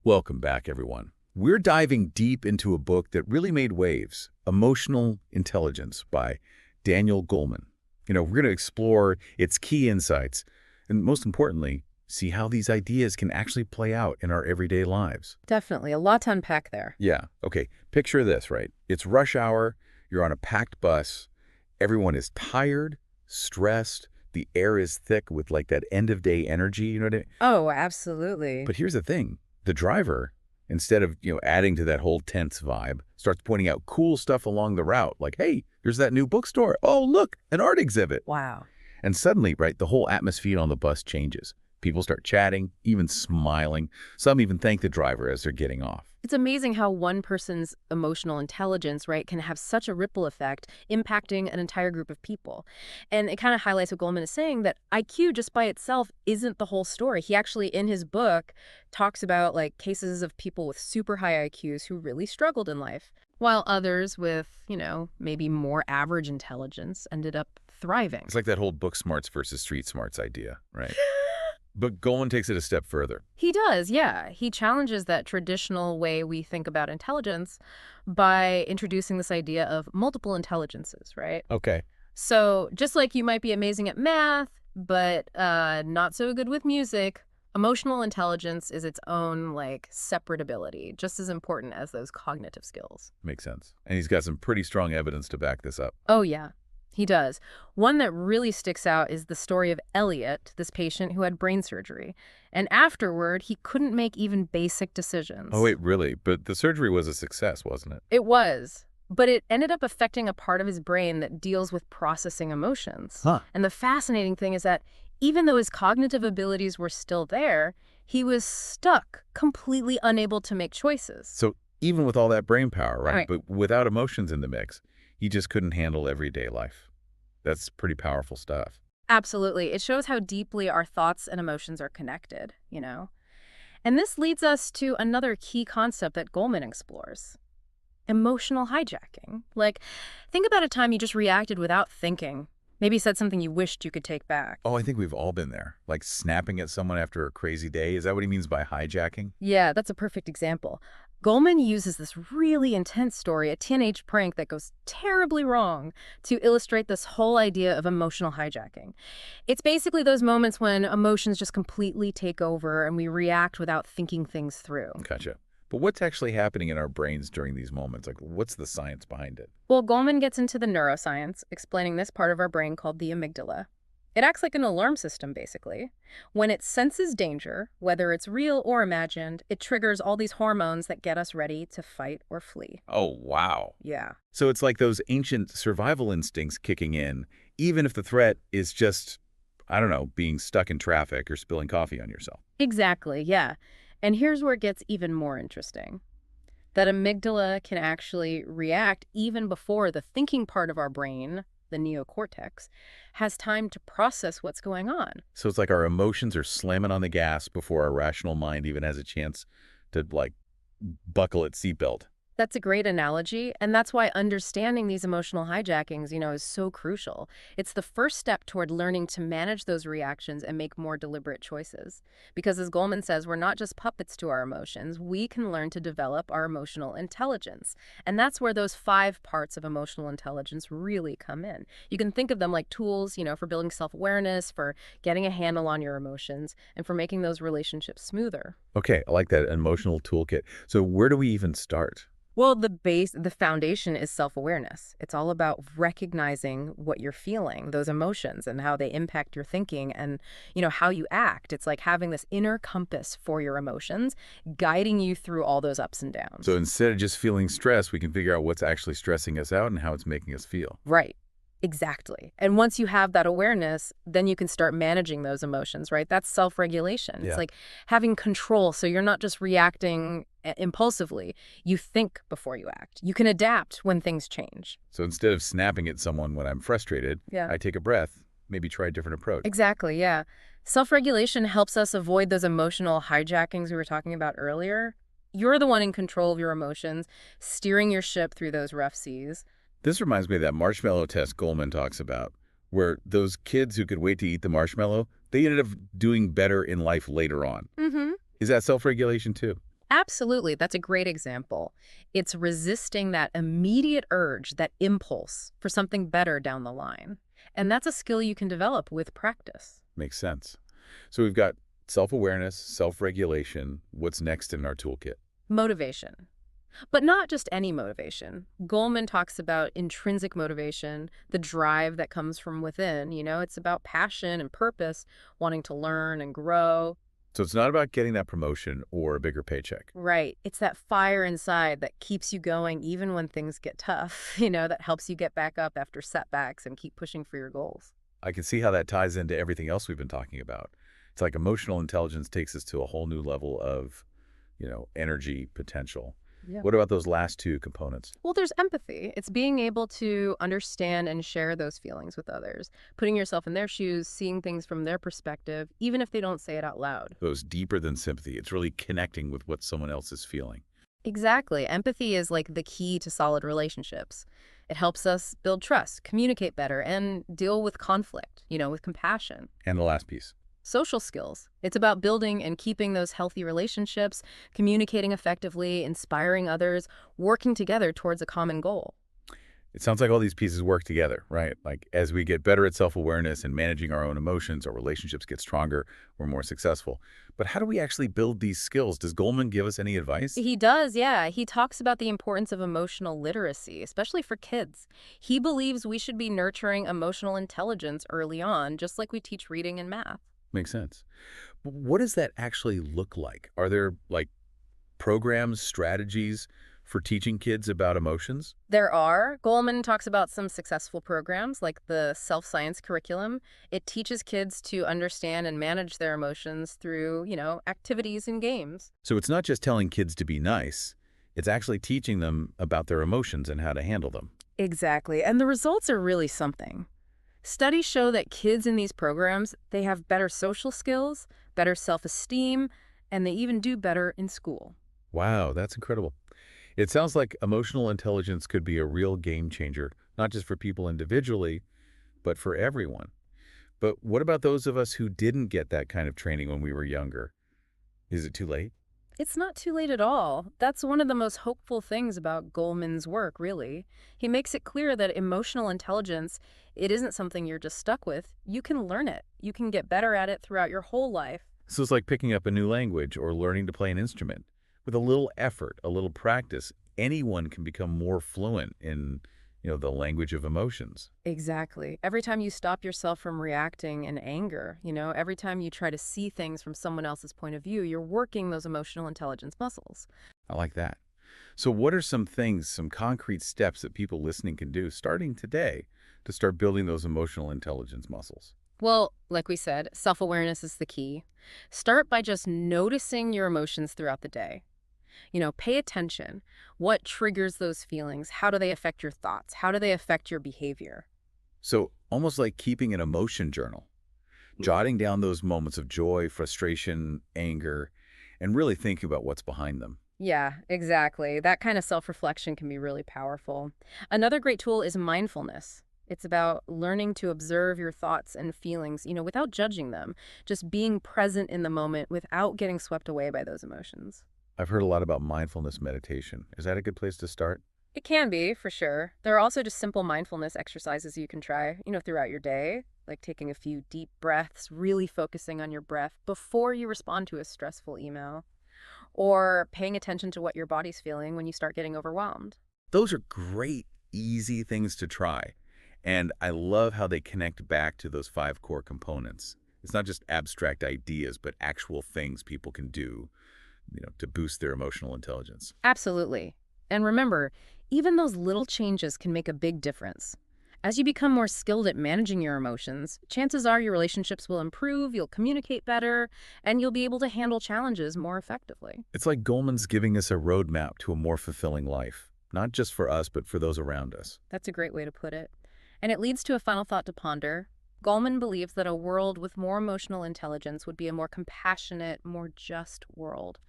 Welcome back, everyone. We're diving deep into a book that really made waves, Emotional Intelligence by Daniel Goleman. We're going to explore its key insights and, most importantly, see how these ideas can actually play out in our everyday lives. Definitely. A lot to unpack there. Yeah, okay. Picture this, right? It's rush hour, you're on a packed bus, everyone is tired, stressed, the air is thick with like that end-of-day energy, you know what I mean? Oh, absolutely. But here's the thing. The driver, instead of, adding to that whole tense vibe, starts pointing out cool stuff along the route, like, hey, there's that new bookstore. Oh, look, an art exhibit. Wow. And suddenly, right, the whole atmosphere on the bus changes. People start chatting, even smiling. Some even thank the driver as they're getting off. It's amazing how one person's emotional intelligence, right, can have such a ripple effect impacting an entire group of people. And it kind of highlights what Goleman is saying, that IQ just by itself isn't the whole story. He actually, in his book, talks about like cases of people with super high IQs who really struggled in life, while others with, maybe more average intelligence ended up thriving. It's like that whole book smarts versus street smarts idea, right? But Goleman takes it a step further. He does, yeah. He challenges that traditional way we think about intelligence by introducing this idea of multiple intelligences, right? Okay. So just like you might be amazing at math, but not so good with music, emotional intelligence is its own, separate ability, just as important as those cognitive skills. Makes sense. And he's got some pretty strong evidence to back this up. Oh, yeah. He does. One that really sticks out is the story of Elliot, this patient who had brain surgery. And afterward, he couldn't make even basic decisions. Oh, wait, really? But the surgery was a success, wasn't it? It was. But it ended up affecting a part of his brain that deals with processing emotions. Huh. And the fascinating thing is that even though his cognitive abilities were still there, he was stuck, completely unable to make choices. So even with all that brain power, Right. But without emotions in the mix, he just couldn't handle everyday life. That's pretty powerful stuff. Absolutely. It shows how deeply our thoughts and emotions are connected, And this leads us to another key concept that Goleman explores: emotional hijacking. Think about a time you just reacted without thinking. Maybe said something you wished you could take back. Oh, I think we've all been there. Like snapping at someone after a crazy day. Is that what he means by hijacking? Yeah, that's a perfect example. Goleman uses this really intense story, a teenage prank that goes terribly wrong, to illustrate this whole idea of emotional hijacking. It's basically those moments when emotions just completely take over and we react without thinking things through. Gotcha. But what's actually happening in our brains during these moments? Like, what's the science behind it? Well, Goleman gets into the neuroscience, explaining this part of our brain called the amygdala. It acts like an alarm system, basically. When it senses danger, whether it's real or imagined, it triggers all these hormones that get us ready to fight or flee. Oh, wow. Yeah. So it's like those ancient survival instincts kicking in, even if the threat is just, I don't know, being stuck in traffic or spilling coffee on yourself. Exactly, yeah. And here's where it gets even more interesting. That amygdala can actually react even before the thinking part of our brain, the neocortex, has time to process what's going on. So it's like our emotions are slamming on the gas before our rational mind even has a chance to, buckle its seatbelt. That's a great analogy, and that's why understanding these emotional hijackings, is so crucial. It's the first step toward learning to manage those reactions and make more deliberate choices. Because as Goleman says, we're not just puppets to our emotions. We can learn to develop our emotional intelligence. And that's where those 5 parts of emotional intelligence really come in. You can think of them like tools, for building self-awareness, for getting a handle on your emotions, and for making those relationships smoother. Okay, I like that emotional toolkit. So where do we even start? Well, the foundation is self-awareness. It's all about recognizing what you're feeling, those emotions, and how they impact your thinking and, how you act. It's like having this inner compass for your emotions, guiding you through all those ups and downs. So instead of just feeling stress, we can figure out what's actually stressing us out and how it's making us feel. Right. Exactly. And once you have that awareness, then you can start managing those emotions, right? That's self-regulation. Yeah. It's like having control, so you're not just reacting impulsively. You think before you act. You can adapt when things change. So instead of snapping at someone when I'm frustrated, Yeah. I take a breath, maybe try a different approach. Exactly, yeah. Self-regulation helps us avoid those emotional hijackings we were talking about earlier. You're the one in control of your emotions, steering your ship through those rough seas. This reminds me of that marshmallow test Goleman talks about, where those kids who could wait to eat the marshmallow, they ended up doing better in life later on. Mm-hmm. Is that self-regulation too? Absolutely. That's a great example. It's resisting that immediate urge, that impulse for something better down the line. And that's a skill you can develop with practice. Makes sense. So we've got self-awareness, self-regulation. What's next in our toolkit? Motivation. But not just any motivation. Goleman talks about intrinsic motivation, the drive that comes from within. It's about passion and purpose, wanting to learn and grow. So it's not about getting that promotion or a bigger paycheck. Right. It's that fire inside that keeps you going even when things get tough, that helps you get back up after setbacks and keep pushing for your goals. I can see how that ties into everything else we've been talking about. It's like emotional intelligence takes us to a whole new level of, energy potential. Yeah. What about those last two components? Well, there's empathy. It's being able to understand and share those feelings with others, putting yourself in their shoes, seeing things from their perspective, even if they don't say it out loud. Goes deeper than sympathy. It's really connecting with what someone else is feeling. Exactly. Empathy is like the key to solid relationships. It helps us build trust, communicate better, and deal with conflict, with compassion. And the last piece. Social skills. It's about building and keeping those healthy relationships, communicating effectively, inspiring others, working together towards a common goal. It sounds like all these pieces work together, right? Like as we get better at self-awareness and managing our own emotions, our relationships get stronger, we're more successful. But how do we actually build these skills? Does Goleman give us any advice? He does, yeah. He talks about the importance of emotional literacy, especially for kids. He believes we should be nurturing emotional intelligence early on, just like we teach reading and math. Makes sense. But what does that actually look like? Are there like programs, strategies for teaching kids about emotions? There are. Goleman talks about some successful programs like the self-science curriculum. It teaches kids to understand and manage their emotions through, activities and games. So it's not just telling kids to be nice, it's actually teaching them about their emotions and how to handle them. Exactly. And the results are really something. Studies show that kids in these programs, they have better social skills, better self-esteem, and they even do better in school. Wow, that's incredible. It sounds like emotional intelligence could be a real game changer, not just for people individually, but for everyone. But what about those of us who didn't get that kind of training when we were younger? Is it too late? It's not too late at all. That's one of the most hopeful things about Goleman's work, really. He makes it clear that emotional intelligence, it isn't something you're just stuck with. You can learn it. You can get better at it throughout your whole life. So it's like picking up a new language or learning to play an instrument. With a little effort, a little practice, anyone can become more fluent in, the language of emotions. Exactly. Every time you stop yourself from reacting in anger, every time you try to see things from someone else's point of view, you're working those emotional intelligence muscles. I like that. So what are some things, some concrete steps that people listening can do starting today to start building those emotional intelligence muscles? Well, like we said, self-awareness is the key. Start by just noticing your emotions throughout the day. Pay attention. What triggers those feelings? How do they affect your thoughts? How do they affect your behavior? So almost like keeping an emotion journal, jotting down those moments of joy, frustration, anger, and really thinking about what's behind them. Yeah, exactly. That kind of self-reflection can be really powerful. Another great tool is mindfulness. It's about learning to observe your thoughts and feelings, without judging them, just being present in the moment without getting swept away by those emotions. I've heard a lot about mindfulness meditation. Is that a good place to start? It can be, for sure. There are also just simple mindfulness exercises you can try, throughout your day, like taking a few deep breaths, really focusing on your breath before you respond to a stressful email, or paying attention to what your body's feeling when you start getting overwhelmed. Those are great, easy things to try. And I love how they connect back to those 5 core components. It's not just abstract ideas, but actual things people can do, to boost their emotional intelligence. Absolutely. And remember, even those little changes can make a big difference. As you become more skilled at managing your emotions, chances are your relationships will improve, you'll communicate better, and you'll be able to handle challenges more effectively. It's like Goleman's giving us a roadmap to a more fulfilling life, not just for us, but for those around us. That's a great way to put it. And it leads to a final thought to ponder. Goleman believes that a world with more emotional intelligence would be a more compassionate, more just world.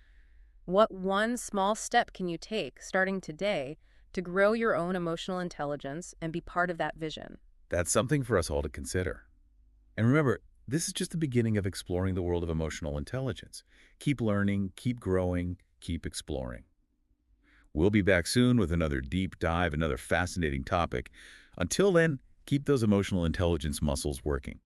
What one small step can you take, starting today, to grow your own emotional intelligence and be part of that vision? That's something for us all to consider. And remember, this is just the beginning of exploring the world of emotional intelligence. Keep learning, keep growing, keep exploring. We'll be back soon with another deep dive, another fascinating topic. Until then, keep those emotional intelligence muscles working.